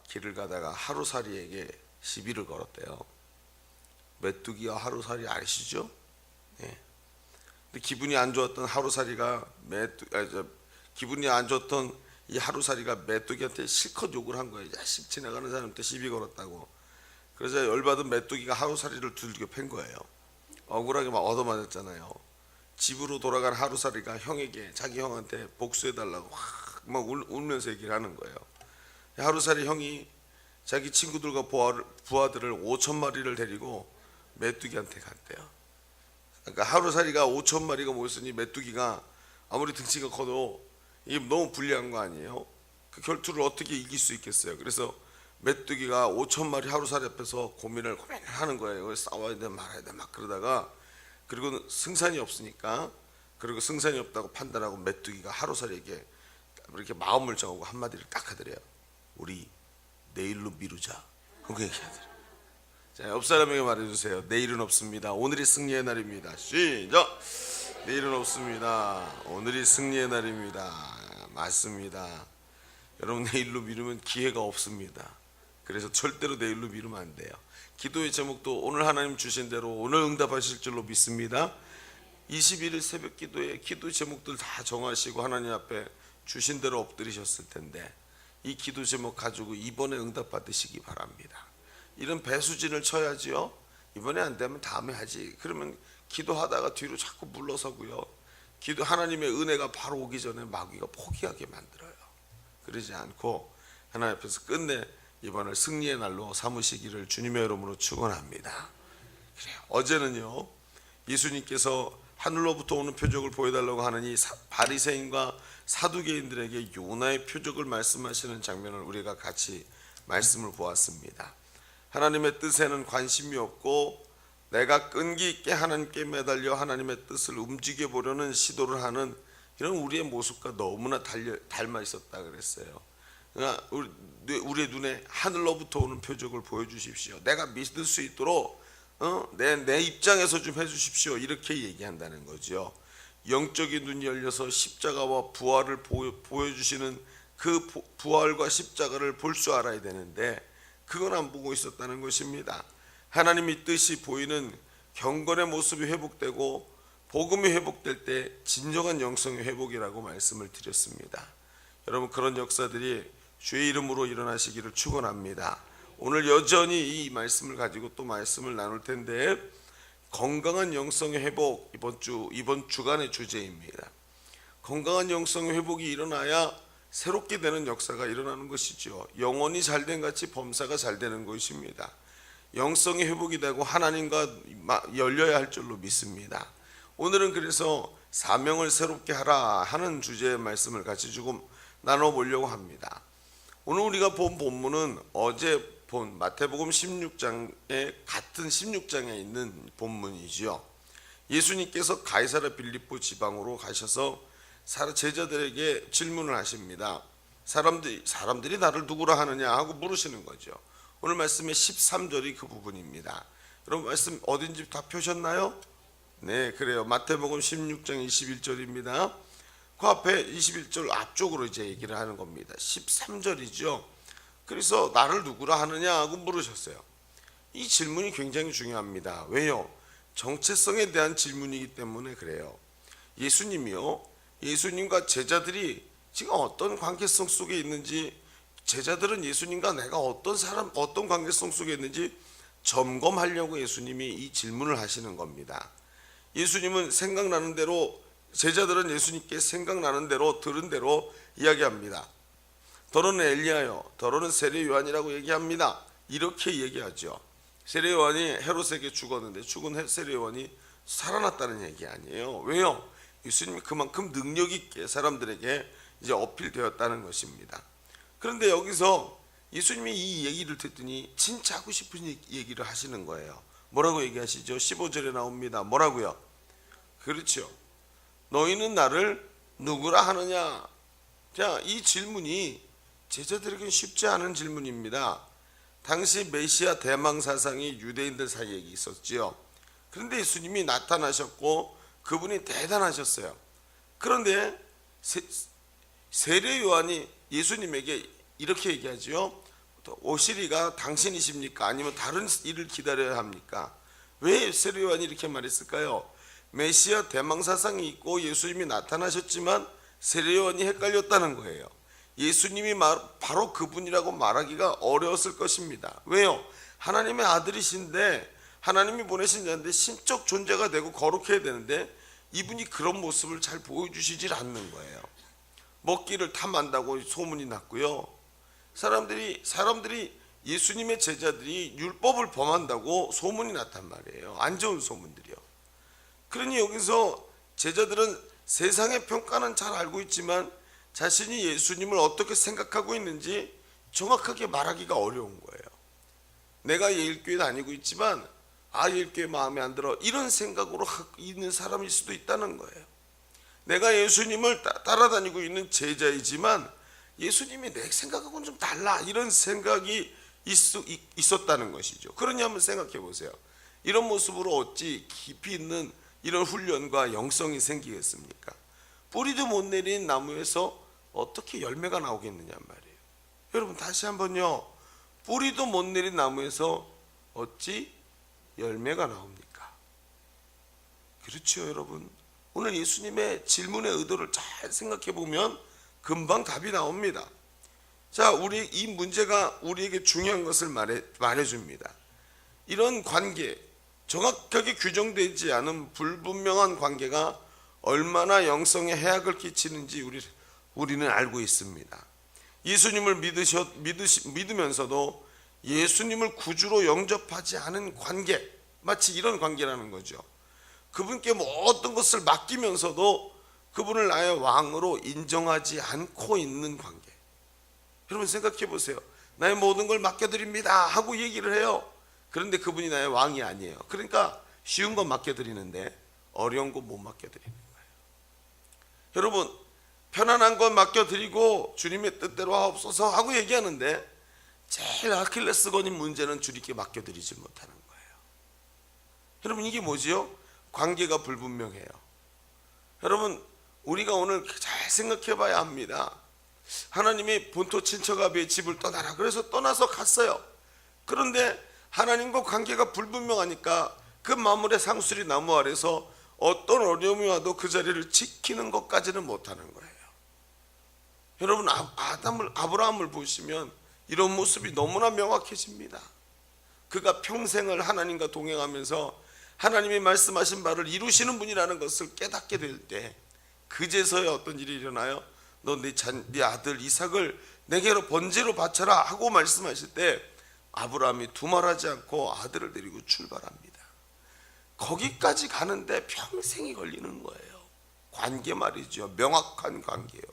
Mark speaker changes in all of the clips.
Speaker 1: 길을 가다가 하루살이에게 시비를 걸었대요. 메뚜기와 하루살이 아시죠? 예. 근데 기분이 안 좋았던 하루살이가 기분이 안 좋았던 이 하루살이가 메뚜기한테 실컷 욕을 한 거예요. 자식 지나가는 사람한테 시비 걸었다고. 그래서 열받은 메뚜기가 하루살이를 두들겨 팬 거예요. 억울하게 막 얻어맞았잖아요. 집으로 돌아간 하루살이가 형에게 자기 형한테 복수해달라고 막 울면서 얘기를 하는 거예요. 하루살이 형이 자기 친구들과 부하들을 5,000마리를 데리고 메뚜기한테 갔대요. 그러니까 하루살이가 5,000마리가 모였으니 메뚜기가 아무리 등치가 커도 이게 너무 불리한 거 아니에요? 그 결투를 어떻게 이길 수 있겠어요? 그래서 메뚜기가 5,000마리 하루살이 앞에서 고민을 하는 거예요. 싸워야 돼 말아야 돼 막 그러다가, 그리고 승산이 없으니까, 그리고 승산이 없다고 판단하고 메뚜기가 하루살이에게 이렇게 마음을 정하고 한마디를 딱 하더래요. 우리 내일로 미루자. 그렇게 얘기하더래요. 자, 옆 사람에게 말해주세요. 내일은 없습니다. 오늘이 승리의 날입니다. 시작. 내일은 없습니다. 오늘이 승리의 날입니다. 맞습니다. 여러분, 내일로 미루면 기회가 없습니다. 그래서 절대로 내일로 미루면 안 돼요. 기도의 제목도 오늘 하나님 주신 대로 오늘 응답하실 줄로 믿습니다. 21일 새벽 기도에 기도 제목들 다 정하시고 하나님 앞에 주신 대로 엎드리셨을 텐데, 이 기도 제목 가지고 이번에 응답 받으시기 바랍니다. 이런 배수진을 쳐야지요. 이번에 안 되면 다음에 하지. 그러면 기도하다가 뒤로 자꾸 물러서고요. 기도 하나님의 은혜가 바로 오기 전에 마귀가 포기하게 만들어요. 그러지 않고 하나님 앞에서 끝내 이번을 승리의 날로 삼으시기를 주님의 이름으로 축원합니다. 그래요. 어제는요, 예수님께서 하늘로부터 오는 표적을 보여달라고 하느니 바리새인과 사두개인들에게 요나의 표적을 말씀하시는 장면을 우리가 같이 말씀을 보았습니다. 하나님의 뜻에는 관심이 없고 내가 끈기 있게 하나님께 매달려 하나님의 뜻을 움직여 보려는 시도를 하는 이런 우리의 모습과 너무나 닮아 있었다 그랬어요. 그러니까 우리의 눈에 하늘로부터 오는 표적을 보여주십시오. 내가 믿을 수 있도록 내 입장에서 좀 해주십시오. 이렇게 얘기한다는 거죠. 영적인 눈이 열려서 십자가와 부활을 보여주시는 그 부활과 십자가를 볼 줄 알아야 되는데 그건 안 보고 있었다는 것입니다. 하나님의 뜻이 보이는 경건의 모습이 회복되고 복음이 회복될 때 진정한 영성의 회복이라고 말씀을 드렸습니다. 여러분, 그런 역사들이 주의 이름으로 일어나시기를 축원합니다. 오늘 여전히 이 말씀을 가지고 또 말씀을 나눌 텐데, 건강한 영성의 회복, 이번 주간의 주제입니다. 건강한 영성의 회복이 일어나야 새롭게 되는 역사가 일어나는 것이죠. 영혼이 잘된 같이 범사가 잘 되는 것입니다. 영성이 회복이 되고 하나님과 열려야 할 줄로 믿습니다. 오늘은 그래서 사명을 새롭게 하라 하는 주제의 말씀을 같이 조금 나눠보려고 합니다. 오늘 우리가 본 본문은 어제 본 마태복음 16장에 같은 16장에 있는 본문이지요. 예수님께서 가이사랴 빌립보 지방으로 가셔서 제자들에게 질문을 하십니다. 사람들이 나를 누구라 하느냐 하고 물으시는 거죠. 오늘 말씀의 13절이 그 부분입니다. 여러분, 말씀 어딘지 다 펴셨나요? 네, 그래요. 마태복음 16장 21절입니다. 그 앞에 21절 앞쪽으로 이제 얘기를 하는 겁니다. 13절이죠. 그래서 나를 누구라 하느냐 하고 물으셨어요. 이 질문이 굉장히 중요합니다. 왜요? 정체성에 대한 질문이기 때문에 그래요. 예수님과 제자들이 지금 어떤 관계성 속에 있는지, 제자들은 예수님과 내가 어떤 관계성 속에 있는지 점검하려고 예수님이 이 질문을 하시는 겁니다. 예수님은 생각나는 대로, 제자들은 예수님께 생각나는 대로 들은 대로 이야기합니다. 더러는 엘리야요, 더러는 세례 요한이라고 얘기합니다. 이렇게 얘기하죠. 세례 요한이 헤롯에게 죽었는데 죽은 세례 요한이 살아났다는 얘기 아니에요. 왜요? 예수님이 그만큼 능력 있게 사람들에게 이제 어필되었다는 것입니다. 그런데 여기서 예수님이 이 얘기를 듣더니 진짜 하고 싶은 얘기를 하시는 거예요. 뭐라고 얘기하시죠? 15절에 나옵니다. 뭐라고요? 그렇죠. 너희는 나를 누구라 하느냐? 자, 이 질문이 제자들에게는 쉽지 않은 질문입니다. 당시 메시아 대망 사상이 유대인들 사이에 있었지요. 그런데 예수님이 나타나셨고 그분이 대단하셨어요. 그런데 세례 요한이 예수님에게 이렇게 얘기하지요. 오시리가 당신이십니까? 아니면 다른 일을 기다려야 합니까? 왜 세례 요한이 이렇게 말했을까요? 메시아 대망사상이 있고 예수님이 나타나셨지만 세례 요한이 헷갈렸다는 거예요. 예수님이 바로 그분이라고 말하기가 어려웠을 것입니다. 왜요? 하나님의 아들이신데, 하나님이 보내신 자인데 신적 존재가 되고 거룩해야 되는데 이분이 그런 모습을 잘 보여주시질 않는 거예요. 먹기를 탐한다고 소문이 났고요. 사람들이 예수님의 제자들이 율법을 범한다고 소문이 났단 말이에요. 안 좋은 소문들이요. 그러니 여기서 제자들은 세상의 평가는 잘 알고 있지만 자신이 예수님을 어떻게 생각하고 있는지 정확하게 말하기가 어려운 거예요. 내가 예일교회 다니고 있지만 예일교회 마음에 안 들어, 이런 생각으로 있는 사람일 수도 있다는 거예요. 내가 예수님을 따라다니고 있는 제자이지만 예수님이 내 생각하고는 좀 달라, 이런 생각이 있었다는 것이죠. 그러니 한번 생각해 보세요. 이런 모습으로 어찌 깊이 있는 이런 훈련과 영성이 생기겠습니까? 뿌리도 못 내린 나무에서 어떻게 열매가 나오겠느냐 말이에요. 여러분 다시 한번요. 뿌리도 못 내린 나무에서 어찌 열매가 나옵니까? 그렇죠, 여러분. 오늘 예수님의 질문의 의도를 잘 생각해 보면 금방 답이 나옵니다. 자, 이 문제가 우리에게 중요한 것을 말해줍니다. 이런 관계, 정확하게 규정되지 않은 불분명한 관계가 얼마나 영성에 해악을 끼치는지 우리는 알고 있습니다. 예수님을 믿으면서도 예수님을 구주로 영접하지 않은 관계, 마치 이런 관계라는 거죠. 그분께 모든 것을 맡기면서도 그분을 나의 왕으로 인정하지 않고 있는 관계. 여러분 생각해 보세요. 나의 모든 걸 맡겨드립니다 하고 얘기를 해요. 그런데 그분이 나의 왕이 아니에요. 그러니까 쉬운 건 맡겨드리는데 어려운 건 못 맡겨드리는 거예요. 여러분 편안한 건 맡겨드리고 주님의 뜻대로 하옵소서 하고 얘기하는데 제일 아킬레스건인 문제는 주님께 맡겨드리지 못하는 거예요. 여러분 이게 뭐지요? 관계가 불분명해요. 여러분 우리가 오늘 잘 생각해 봐야 합니다. 하나님이 본토 친척아비의 집을 떠나라 그래서 떠나서 갔어요. 그런데 하나님과 관계가 불분명하니까 그 마물의 상수리 나무 아래서 어떤 어려움이 와도 그 자리를 지키는 것까지는 못하는 거예요. 여러분 아브라함을 보시면 이런 모습이 너무나 명확해집니다. 그가 평생을 하나님과 동행하면서 하나님이 말씀하신 바를 이루시는 분이라는 것을 깨닫게 될 때 그제서야 어떤 일이 일어나요? 너 네 아들 이삭을 내게로 번제로 바쳐라 하고 말씀하실 때 아브라함이 두말하지 않고 아들을 데리고 출발합니다. 거기까지 가는데 평생이 걸리는 거예요. 관계 말이죠. 명확한 관계요.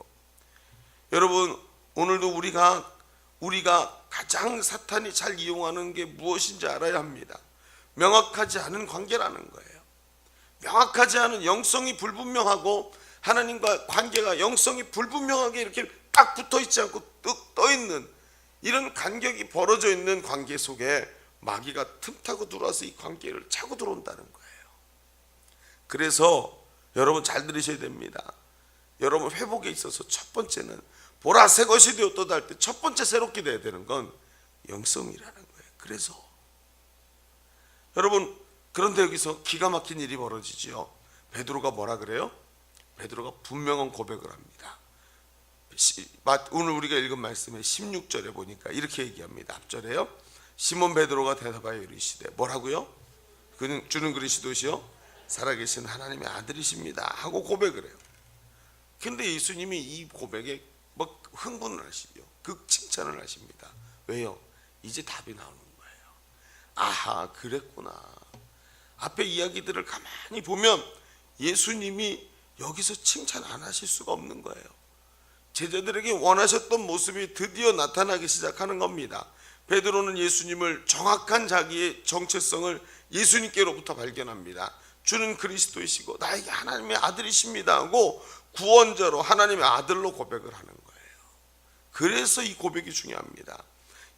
Speaker 1: 여러분 오늘도 우리가 가장 사탄이 잘 이용하는 게 무엇인지 알아야 합니다. 명확하지 않은 관계라는 거예요. 명확하지 않은 영성이 불분명하고 하나님과 관계가 영성이 불분명하게 이렇게 딱 붙어 있지 않고 뚝 떠 있는 이런 간격이 벌어져 있는 관계 속에 마귀가 틈타고 들어와서 이 관계를 차고 들어온다는 거예요. 그래서 여러분 잘 들으셔야 됩니다. 여러분 회복에 있어서 첫 번째는 보라 새 것이 되었도다 할 때 첫 번째 새롭게 돼야 되는 건 영성이라는 거예요. 그래서 여러분 그런데 여기서 기가 막힌 일이 벌어지죠. 베드로가 뭐라 그래요? 베드로가 분명한 고백을 합니다. 오늘 우리가 읽은 말씀의 16절에 보니까 이렇게 얘기합니다. 앞절에요. 시몬 베드로가 대답하여 이르시되 뭐라고요? 그는 주는 그리스도시요 살아계신 하나님의 아들이십니다 하고 고백을 해요. 그런데 예수님이 이 고백에 막 흥분을 하시죠. 극칭찬을 하십니다. 왜요? 이제 답이 나오는 거예요. 아하 그랬구나. 앞에 이야기들을 가만히 보면 예수님이 여기서 칭찬 안 하실 수가 없는 거예요. 제자들에게 원하셨던 모습이 드디어 나타나기 시작하는 겁니다. 베드로는 예수님을 정확한 자기의 정체성을 예수님께로부터 발견합니다. 주는 그리스도이시고 나에게 하나님의 아들이십니다 하고 구원자로 하나님의 아들로 고백을 하는 거예요. 그래서 이 고백이 중요합니다.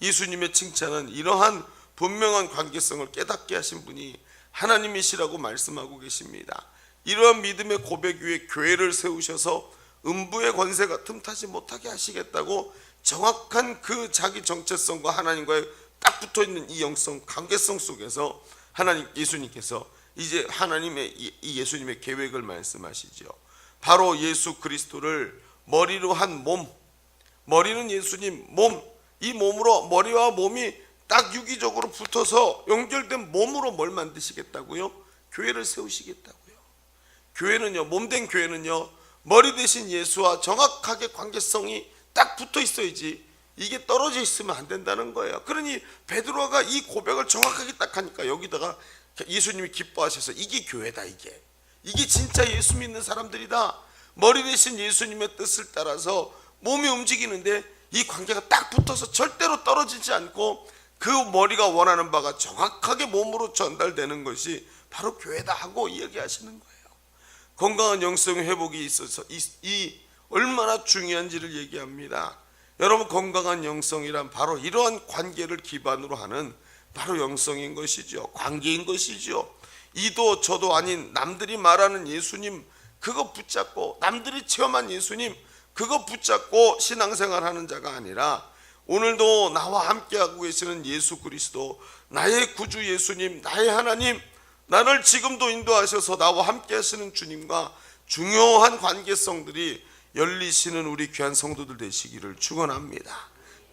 Speaker 1: 예수님의 칭찬은 이러한 분명한 관계성을 깨닫게 하신 분이 하나님이시라고 말씀하고 계십니다. 이러한 믿음의 고백 위에 교회를 세우셔서 음부의 권세가 틈타지 못하게 하시겠다고 정확한 그 자기 정체성과 하나님과의 딱 붙어있는 이 영성 관계성 속에서 예수님께서 이제 하나님의 이 예수님의 계획을 말씀하시죠. 바로 예수 그리스도를 머리로 한 몸, 머리는 예수님 몸, 이 몸으로 머리와 몸이 딱 유기적으로 붙어서 연결된 몸으로 뭘 만드시겠다고요? 교회를 세우시겠다고요. 교회는요, 몸된 교회는요, 머리 대신 예수와 정확하게 관계성이 딱 붙어 있어야지 이게 떨어져 있으면 안 된다는 거예요. 그러니 베드로가 이 고백을 정확하게 딱 하니까 여기다가 예수님이 기뻐하셔서 이게 교회다. 이게 진짜 예수 믿는 사람들이다. 머리 대신 예수님의 뜻을 따라서 몸이 움직이는데 이 관계가 딱 붙어서 절대로 떨어지지 않고 그 머리가 원하는 바가 정확하게 몸으로 전달되는 것이 바로 교회다 하고 이야기하시는 거예요. 건강한 영성 회복이 있어서 이 얼마나 중요한지를 얘기합니다. 여러분, 건강한 영성이란 바로 이러한 관계를 기반으로 하는 바로 영성인 것이죠. 관계인 것이죠. 이도 저도 아닌 남들이 말하는 예수님 그거 붙잡고, 남들이 체험한 예수님 그거 붙잡고 신앙생활하는 자가 아니라 오늘도 나와 함께하고 계시는 예수 그리스도, 나의 구주 예수님, 나의 하나님, 나를 지금도 인도하셔서 나와 함께 하시는 주님과 중요한 관계성들이 열리시는 우리 귀한 성도들 되시기를 축원합니다.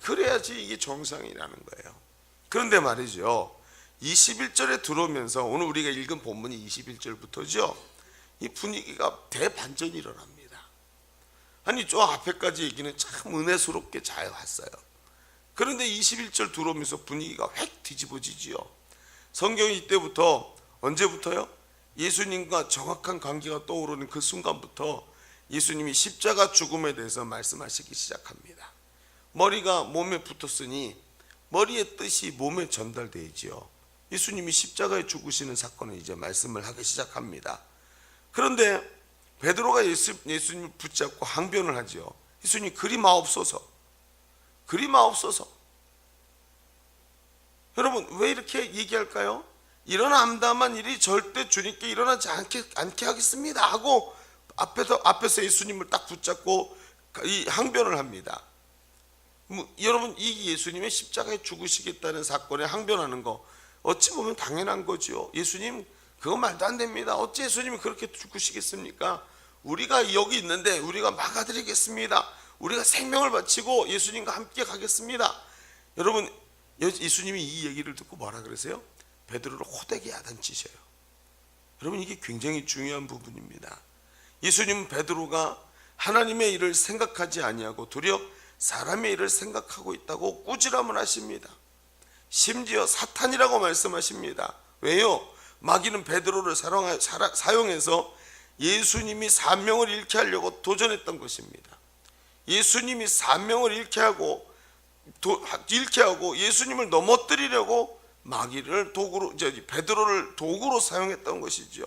Speaker 1: 그래야지 이게 정상이라는 거예요. 그런데 말이죠, 21절에 들어오면서 오늘 우리가 읽은 본문이 21절부터죠. 이 분위기가 대반전이 일어납니다. 아니, 저 앞에까지 얘기는 참 은혜스럽게 잘 왔어요. 그런데 21절 들어오면서 분위기가 획 뒤집어지지요. 성경이 이때부터, 언제부터요? 예수님과 정확한 관계가 떠오르는 그 순간부터 예수님이 십자가 죽음에 대해서 말씀하시기 시작합니다. 머리가 몸에 붙었으니 머리의 뜻이 몸에 전달되지요. 예수님이 십자가에 죽으시는 사건을 이제 말씀을 하기 시작합니다. 그런데 베드로가 예수님을 붙잡고 항변을 하지요. 예수님, 그리 마옵소서. 여러분, 왜 이렇게 얘기할까요? 이런 암담한 일이 절대 주님께 일어나지 않게 하겠습니다 하고 앞에서 예수님을 딱 붙잡고 이 항변을 합니다. 여러분, 이 예수님의 십자가에 죽으시겠다는 사건에 항변하는 거 어찌 보면 당연한 거죠. 예수님, 그거 말도 안 됩니다. 어찌 예수님이 그렇게 죽으시겠습니까? 우리가 여기 있는데 우리가 막아드리겠습니다. 우리가 생명을 바치고 예수님과 함께 가겠습니다. 여러분, 예수님이 이 얘기를 듣고 뭐라 그러세요? 베드로를 호되게 야단치셔요. 여러분, 이게 굉장히 중요한 부분입니다. 예수님은 베드로가 하나님의 일을 생각하지 아니하고 도리어 사람의 일을 생각하고 있다고 꾸지람을 하십니다. 심지어 사탄이라고 말씀하십니다. 왜요? 마귀는 베드로를 사용해서 예수님이 사명을 잃게 하려고 도전했던 것입니다. 예수님이 사명을 잃게 하고 예수님을 넘어뜨리려고 마귀를 베드로를 도구로 사용했던 것이죠.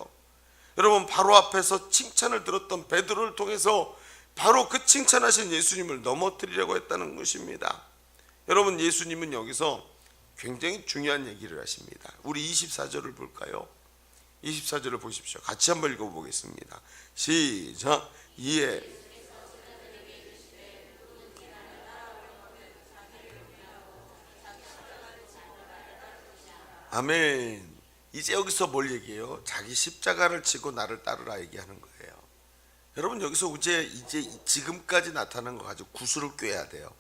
Speaker 1: 여러분, 바로 앞에서 칭찬을 들었던 베드로를 통해서 바로 그 칭찬하신 예수님을 넘어뜨리려고 했다는 것입니다. 여러분, 예수님은 여기서 굉장히 중요한 얘기를 하십니다. 우리 24절을 볼까요? 24절을 보십시오. 같이 한번 읽어보겠습니다. 시작. 이에 아멘. 이제 여기서 뭘 얘기해요? 자기 십자가를 지고 나를 따르라 얘기하는 거예요. 여러분, 여기서 이제 지금까지 나타난 거 가지고 구슬을 꿰야 돼요.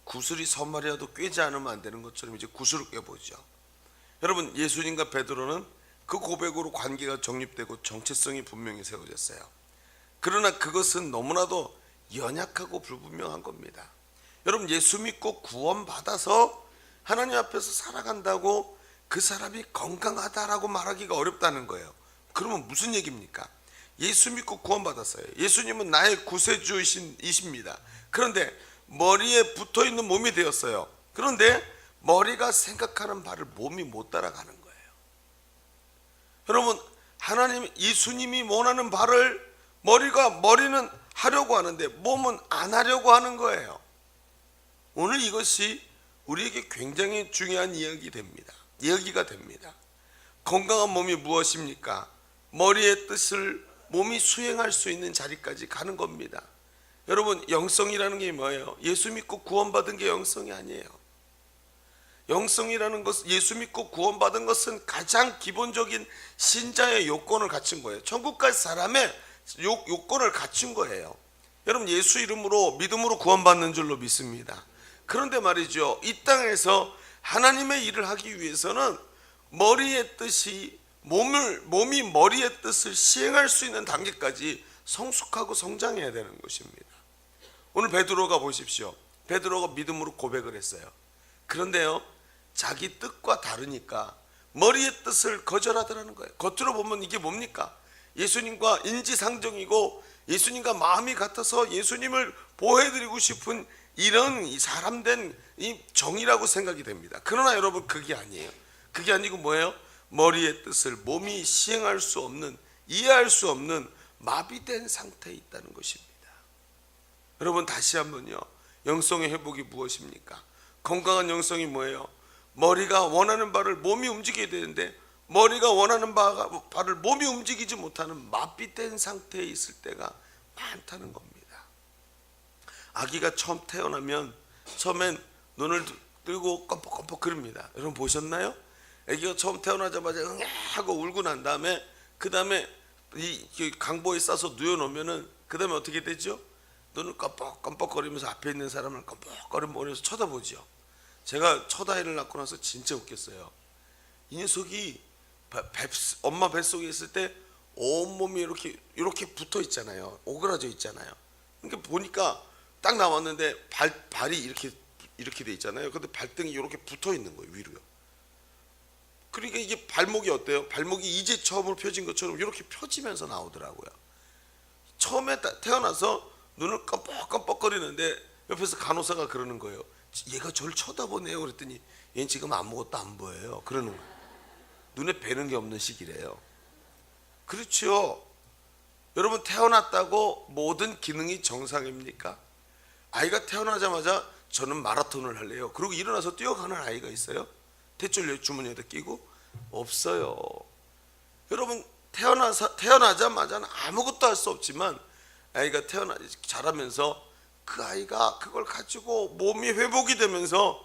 Speaker 1: 구슬이 선말이라도 꿰지 않으면 안 되는 것처럼 이제 구슬을 꿰보죠. 여러분, 예수님과 베드로는 그 고백으로 관계가 정립되고 정체성이 분명히 세워졌어요. 그러나 그것은 너무나도 연약하고 불분명한 겁니다. 여러분, 예수 믿고 구원받아서 하나님 앞에서 살아간다고 그 사람이 건강하다라고 말하기가 어렵다는 거예요. 그러면 무슨 얘기입니까? 예수 믿고 구원받았어요. 예수님은 나의 구세주이십니다. 그런데 머리에 붙어있는 몸이 되었어요. 그런데 머리가 생각하는 바를 몸이 못 따라가는 거예요. 여러분, 예수님이 원하는 바를 머리는 하려고 하는데 몸은 안 하려고 하는 거예요. 오늘 이것이 우리에게 굉장히 중요한 이야기가 됩니다. 건강한 몸이 무엇입니까? 머리의 뜻을 몸이 수행할 수 있는 자리까지 가는 겁니다. 여러분, 영성이라는 게 뭐예요? 예수 믿고 구원받은 게 영성이 아니에요. 영성이라는 것은, 예수 믿고 구원받은 것은 가장 기본적인 신자의 요건을 갖춘 거예요. 천국 갈 사람의 요건을 갖춘 거예요. 여러분, 예수 이름으로 믿음으로 구원받는 줄로 믿습니다. 그런데 말이죠, 이 땅에서 하나님의 일을 하기 위해서는 머리의 뜻이 몸이 머리의 뜻을 시행할 수 있는 단계까지 성숙하고 성장해야 되는 것입니다. 오늘 베드로가 보십시오. 베드로가 믿음으로 고백을 했어요. 그런데요, 자기 뜻과 다르니까 머리의 뜻을 거절하더라는 거예요. 겉으로 보면 이게 뭡니까? 예수님과 인지상정이고 예수님과 마음이 같아서 예수님을 보호해드리고 싶은 이런 사람된 이 정이라고 생각이 됩니다. 그러나 여러분, 그게 아니에요. 그게 아니고 뭐예요? 머리의 뜻을 몸이 시행할 수 없는, 이해할 수 없는 마비된 상태에 있다는 것입니다. 여러분, 다시 한번요, 영성의 회복이 무엇입니까? 건강한 영성이 뭐예요? 머리가 원하는 바를 몸이 움직여야 되는데 머리가 원하는 바를 몸이 움직이지 못하는 마비된 상태에 있을 때가 많다는 겁니다. 아기가 처음 태어나면 처음엔 눈을 뜨고 껌뻑껌뻑 그럽니다. 여러분 보셨나요? 아기가 처음 태어나자마자 응애 하고 울고 난 다음에 그 다음에 이 강보에 싸서 누워놓으면은 그 다음에 어떻게 되죠? 눈을 껌뻑껌뻑거리면서 앞에 있는 사람을 껌뻑거리면서 쳐다보죠. 제가 첫 아이를 낳고 나서 진짜 웃겼어요. 이 녀석이 엄마 뱃속에 있을 때 온몸이 이렇게 붙어 있잖아요. 오그라져 있잖아요. 그러니까 보니까 딱 나왔는데 발이 이렇게 돼 있잖아요. 근데 발등이 이렇게 붙어 있는 거예요, 위로요. 그러니까 이게 발목이 어때요? 발목이 이제 처음으로 펴진 것처럼 이렇게 펴지면서 나오더라고요. 처음에 태어나서 눈을 깜빡깜빡거리는데 옆에서 간호사가 그러는 거예요. 얘가 저를 쳐다보네요. 그랬더니 얘는 지금 아무것도 안 보여요. 그러는 거예요. 눈에 뵈는 게 없는 시기래요. 그렇죠. 여러분, 태어났다고 모든 기능이 정상입니까? 아이가 태어나자마자 저는 마라톤을 할래요. 그리고 일어나서 뛰어가는 아이가 있어요? 대출 주머니에다 끼고? 없어요. 여러분, 태어나자마자는 아무것도 할 수 없지만 아이가 자라면서 그 아이가 그걸 가지고 몸이 회복이 되면서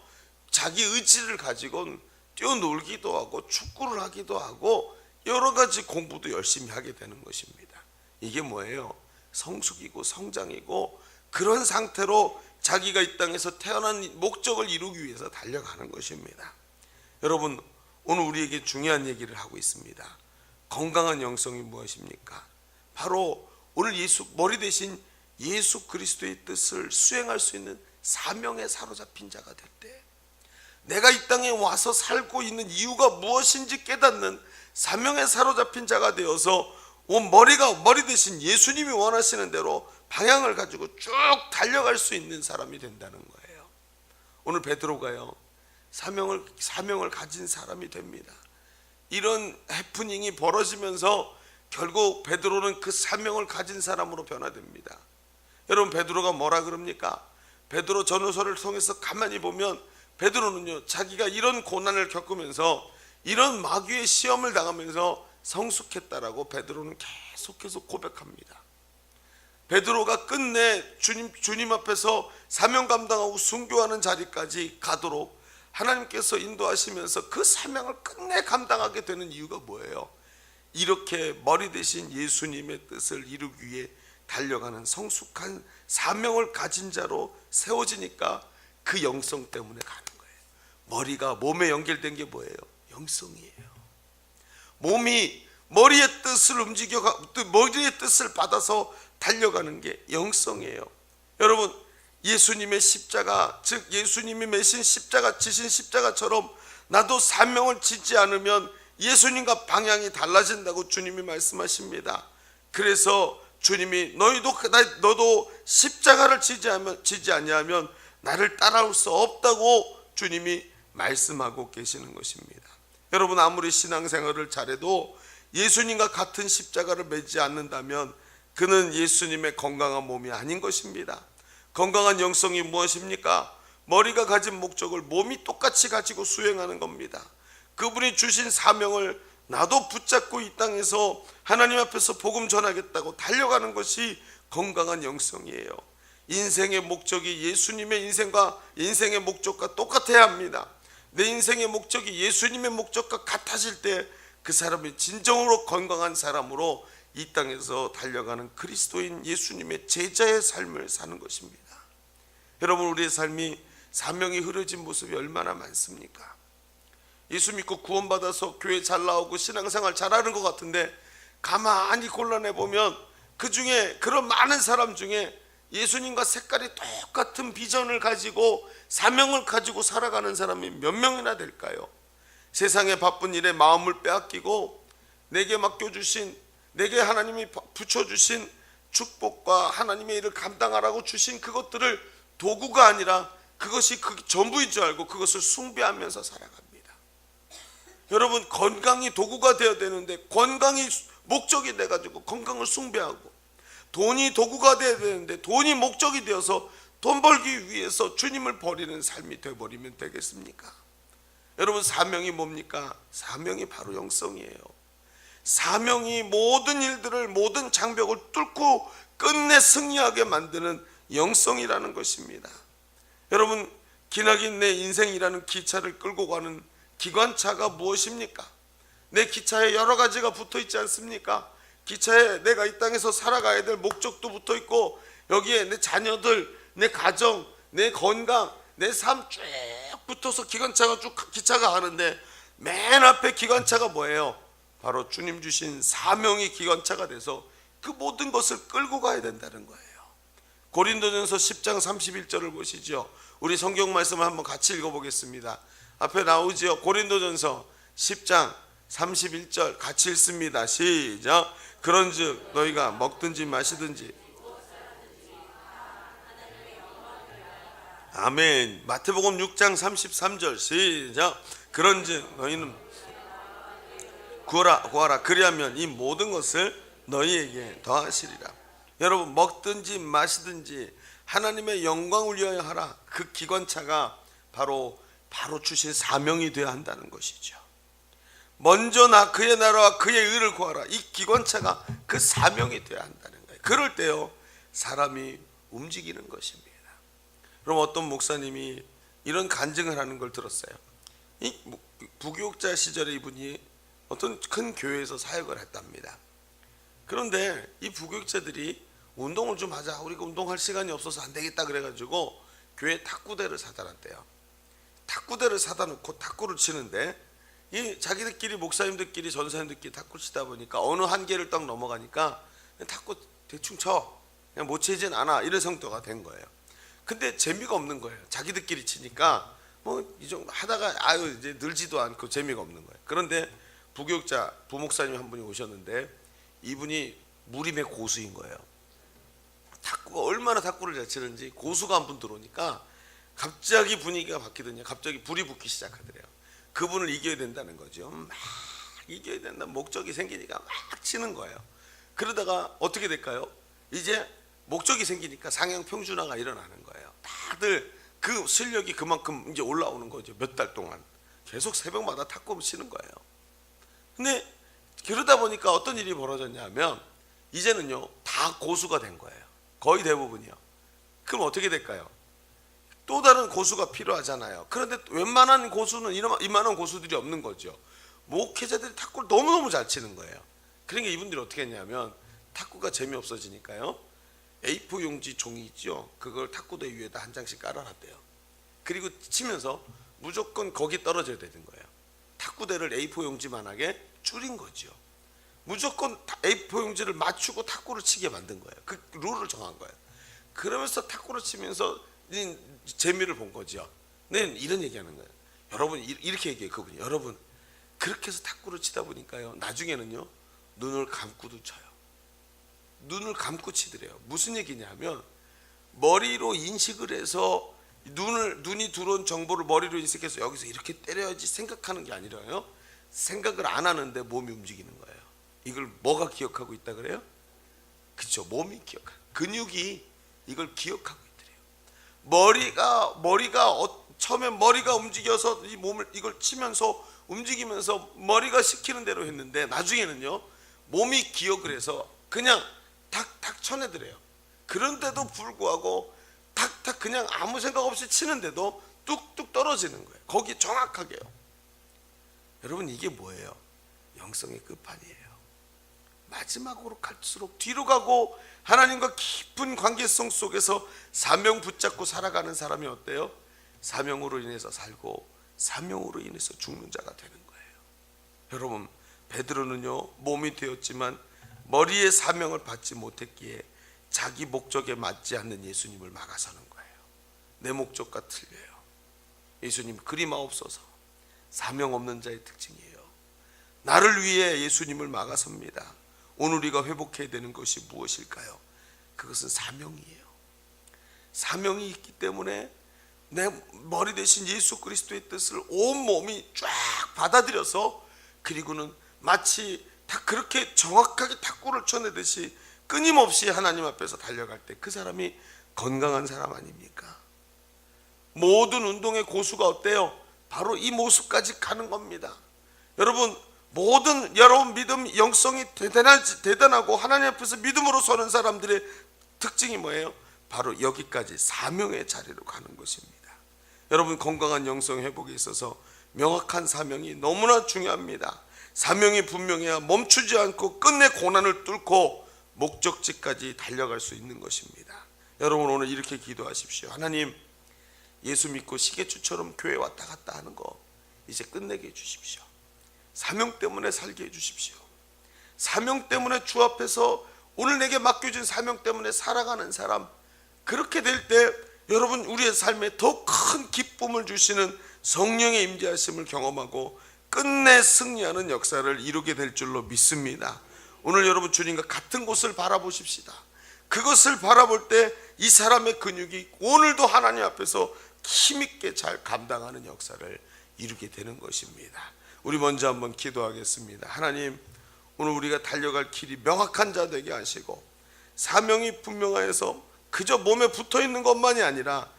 Speaker 1: 자기 의지를 가지고 뛰어놀기도 하고 축구를 하기도 하고 여러 가지 공부도 열심히 하게 되는 것입니다. 이게 뭐예요? 성숙이고 성장이고 그런 상태로 자기가 이 땅에서 태어난 목적을 이루기 위해서 달려가는 것입니다. 여러분, 오늘 우리에게 중요한 얘기를 하고 있습니다. 건강한 영성이 무엇입니까? 바로 오늘 머리 대신 예수 그리스도의 뜻을 수행할 수 있는 사명에 사로잡힌 자가 될 때, 내가 이 땅에 와서 살고 있는 이유가 무엇인지 깨닫는 사명에 사로잡힌 자가 되어서 머리 대신 예수님이 원하시는 대로 방향을 가지고 쭉 달려갈 수 있는 사람이 된다는 거예요. 오늘 베드로가요, 사명을 가진 사람이 됩니다. 이런 해프닝이 벌어지면서 결국 베드로는 그 사명을 가진 사람으로 변화됩니다. 여러분, 베드로가 뭐라 그럽니까? 베드로 전후서를 통해서 가만히 보면 베드로는요, 자기가 이런 고난을 겪으면서 이런 마귀의 시험을 당하면서 성숙했다라고 베드로는 계속해서 고백합니다. 베드로가 끝내 주님 앞에서 사명 감당하고 순교하는 자리까지 가도록 하나님께서 인도하시면서 그 사명을 끝내 감당하게 되는 이유가 뭐예요? 이렇게 머리 대신 예수님의 뜻을 이루기 위해 달려가는 성숙한 사명을 가진 자로 세워지니까 그 영성 때문에 가는 거예요. 머리가 몸에 연결된 게 뭐예요? 영성이에요. 몸이 머리의 뜻을 받아서 달려가는 게 영성이에요. 여러분, 예수님의 십자가, 즉 예수님이 매신 십자가, 지신 십자가처럼 나도 사명을 짓지 않으면 예수님과 방향이 달라진다고 주님이 말씀하십니다. 그래서 주님이 너도 십자가를 지지 아니하면 나를 따라올 수 없다고 주님이 말씀하고 계시는 것입니다. 여러분, 아무리 신앙생활을 잘해도 예수님과 같은 십자가를 매지 않는다면 그는 예수님의 건강한 몸이 아닌 것입니다. 건강한 영성이 무엇입니까? 머리가 가진 목적을 몸이 똑같이 가지고 수행하는 겁니다. 그분이 주신 사명을 나도 붙잡고 이 땅에서 하나님 앞에서 복음 전하겠다고 달려가는 것이 건강한 영성이에요. 인생의 목적이 예수님의 인생의 목적과 똑같아야 합니다. 내 인생의 목적이 예수님의 목적과 같아질 때 그 사람이 진정으로 건강한 사람으로 이 땅에서 달려가는 그리스도인 예수님의 제자의 삶을 사는 것입니다. 여러분, 우리의 삶이 사명이 흐려진 모습이 얼마나 많습니까? 예수 믿고 구원받아서 교회 잘 나오고 신앙생활 잘하는 것 같은데 가만히 골라내보면 그 중에 그런 많은 사람 중에 예수님과 색깔이 똑같은 비전을 가지고 사명을 가지고 살아가는 사람이 몇 명이나 될까요? 세상의 바쁜 일에 마음을 빼앗기고 내게 맡겨주신, 내게 하나님이 붙여주신 축복과 하나님의 일을 감당하라고 주신 그것들을 도구가 아니라 그것이 그 전부인 줄 알고 그것을 숭배하면서 살아갑니다. 여러분, 건강이 도구가 되어야 되는데 건강이 목적이 돼가지고 건강을 숭배하고, 돈이 도구가 되어야 되는데 돈이 목적이 되어서 돈 벌기 위해서 주님을 버리는 삶이 되어버리면 되겠습니까? 여러분, 사명이 뭡니까? 사명이 바로 영성이에요. 사명이 모든 일들을, 모든 장벽을 뚫고 끝내 승리하게 만드는 영성이라는 것입니다. 여러분, 기나긴 내 인생이라는 기차를 끌고 가는 기관차가 무엇입니까? 내 기차에 여러 가지가 붙어 있지 않습니까? 기차에 내가 이 땅에서 살아가야 될 목적도 붙어 있고, 여기에 내 자녀들, 내 가정, 내 건강, 내 삶 쭉 붙어서 기관차가 쭉 기차가 가는데, 맨 앞에 기관차가 뭐예요? 바로 주님 주신 사명이 기관차가 돼서 그 모든 것을 끌고 가야 된다는 거예요. 고린도전서 10장 31절을 보시죠. 우리 성경 말씀을 한번 같이 읽어보겠습니다. 앞에 나오죠. 고린도전서 10장 31절 같이 읽습니다. 시작. 그런즉 너희가 먹든지 마시든지, 아멘. 마태복음 6장 33절 시작. 그런즉 너희는 구하라. 그리하면 이 모든 것을 너희에게 더하시리라. 여러분, 먹든지 마시든지 하나님의 영광을 위하여 하라. 그 기관차가 바로 주신 사명이 되어야 한다는 것이죠. 먼저 그의 나라와 그의 의를 구하라. 이 기관차가 그 사명이 되어야 한다는 거예요. 그럴 때요, 사람이 움직이는 것입니다. 그럼 어떤 목사님이 이런 간증을 하는 걸 들었어요. 이 부교육자 시절에 이분이 어떤 큰 교회에서 사역을 했답니다. 그런데 이 부교육자들이 운동을 좀 하자, 우리가 운동할 시간이 없어서 안 되겠다 그래가지고 교회 탁구대를 사다 놨대요. 탁구대를 사다 놓고 탁구를 치는데, 이 자기들끼리, 목사님들끼리, 전사님들끼리 탁구 치다 보니까 어느 한계를 딱 넘어가니까 탁구 대충 쳐, 그냥 못 치진 않아, 이런 성도가 된 거예요. 근데 재미가 없는 거예요. 자기들끼리 치니까 이 정도 하다가 이제 늘지도 않고 재미가 없는 거예요. 그런데 부교육자 부목사님 한 분이 오셨는데, 이분이 무림의 고수인 거예요. 탁구가 얼마나 탁구를 잘 치는지 고수가 한 분 들어오니까 갑자기 분위기가 바뀌더니 갑자기 불이 붙기 시작하더래요. 그분을 이겨야 된다는 거죠. 막 이겨야 된다는 목적이 생기니까 막 치는 거예요. 그러다가 어떻게 될까요? 이제 목적이 생기니까 상향 평준화가 일어나는 거예요. 다들 그 실력이 그만큼 이제 올라오는 거죠. 몇 달 동안 계속 새벽마다 탁구를 치는 거예요. 근데 그러다 보니까 어떤 일이 벌어졌냐면, 이제는요 다 고수가 된 거예요. 거의 대부분이요. 그럼 어떻게 될까요? 또 다른 고수가 필요하잖아요. 그런데 웬만한 고수는 이만한 고수들이 없는 거죠. 목회자들이 탁구를 너무너무 잘 치는 거예요. 그러니까 이분들이 어떻게 했냐면, 탁구가 재미없어지니까요, A4 용지 종이 있죠. 그걸 탁구대 위에다 한 장씩 깔아놨대요. 그리고 치면서 무조건 거기 떨어져야 되는 거예요. 탁구대를 A4 용지만하게 줄인 거죠. 무조건 A4 용지를 맞추고 탁구를 치게 만든 거예요. 그 룰을 정한 거예요. 그러면서 탁구를 치면서 재미를 본 거죠. 네, 이런 얘기하는 거예요. 여러분, 이렇게 얘기해요. 그분이, 여러분, 그렇게 해서 탁구를 치다 보니까요, 나중에는요 눈을 감고도 쳐요. 눈을 감고 치더래요. 무슨 얘기냐면, 머리로 인식을 해서 눈이 들어온 정보를 머리로 인식해서 여기서 이렇게 때려야지 생각하는 게 아니라요, 생각을 안 하는데 몸이 움직이는 거예요. 이걸 뭐가 기억하고 있다 그래요? 그렇죠, 몸이 기억하고, 근육이 이걸 기억하고 있더래요. 머리가 처음에 머리가 움직여서 이 몸을 이걸 치면서 움직이면서 머리가 시키는 대로 했는데, 나중에는요 몸이 기억을 해서 그냥 탁탁 쳐내더래요. 그런데도 불구하고 탁탁 그냥 아무 생각 없이 치는데도 뚝뚝 떨어지는 거예요. 거기 정확하게요. 여러분, 이게 뭐예요? 영성의 끝판이에요. 마지막으로 갈수록 뒤로 가고 하나님과 깊은 관계성 속에서 사명 붙잡고 살아가는 사람이 어때요? 사명으로 인해서 살고 사명으로 인해서 죽는 자가 되는 거예요. 여러분, 베드로는요, 몸이 되었지만 머리의 사명을 받지 못했기에 자기 목적에 맞지 않는 예수님을 막아서는 거예요. 내 목적과 틀려요. 예수님 그리마옵소서. 사명 없는 자의 특징이에요. 나를 위해 예수님을 막아섭니다. 오늘 우리가 회복해야 되는 것이 무엇일까요? 그것은 사명이에요. 사명이 있기 때문에 내 머리 대신 예수 그리스도의 뜻을 온 몸이 쫙 받아들여서, 그리고는 마치 다 그렇게 정확하게 탁구를 쳐내듯이 끊임없이 하나님 앞에서 달려갈 때 그 사람이 건강한 사람 아닙니까? 모든 운동의 고수가 어때요? 바로 이 모습까지 가는 겁니다. 여러분, 모든 여러분 믿음 영성이 대단하고 하나님 앞에서 믿음으로 서는 사람들의 특징이 뭐예요? 바로 여기까지 사명의 자리로 가는 것입니다. 여러분, 건강한 영성 회복에 있어서 명확한 사명이 너무나 중요합니다. 사명이 분명해야 멈추지 않고 끝내 고난을 뚫고 목적지까지 달려갈 수 있는 것입니다. 여러분, 오늘 이렇게 기도하십시오. 하나님, 예수 믿고 시계추처럼 교회 왔다 갔다 하는 거 이제 끝내게 해주십시오. 사명 때문에 살게 해주십시오. 사명 때문에 주 앞에서 오늘 내게 맡겨진 사명 때문에 살아가는 사람, 그렇게 될 때 여러분, 우리의 삶에 더 큰 기쁨을 주시는 성령의 임재하심을 경험하고 끝내 승리하는 역사를 이루게 될 줄로 믿습니다. 오늘 여러분, 주님과 같은 곳을 바라보십시다. 그것을 바라볼 때 이 사람의 근육이 오늘도 하나님 앞에서 힘있게 잘 감당하는 역사를 이루게 되는 것입니다. 우리 먼저 한번 기도하겠습니다. 하나님, 오늘 우리가 달려갈 길이 명확한 자 되게 하시고 사명이 분명하여서 그저 몸에 붙어있는 것만이 아니라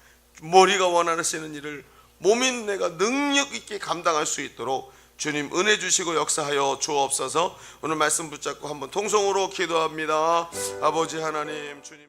Speaker 1: 머리가 원하시는 일을 몸인 내가 능력 있게 감당할 수 있도록 주님 은혜 주시고 역사하여 주옵소서. 오늘 말씀 붙잡고 한번 통성으로 기도합니다. 아버지 하나님, 주님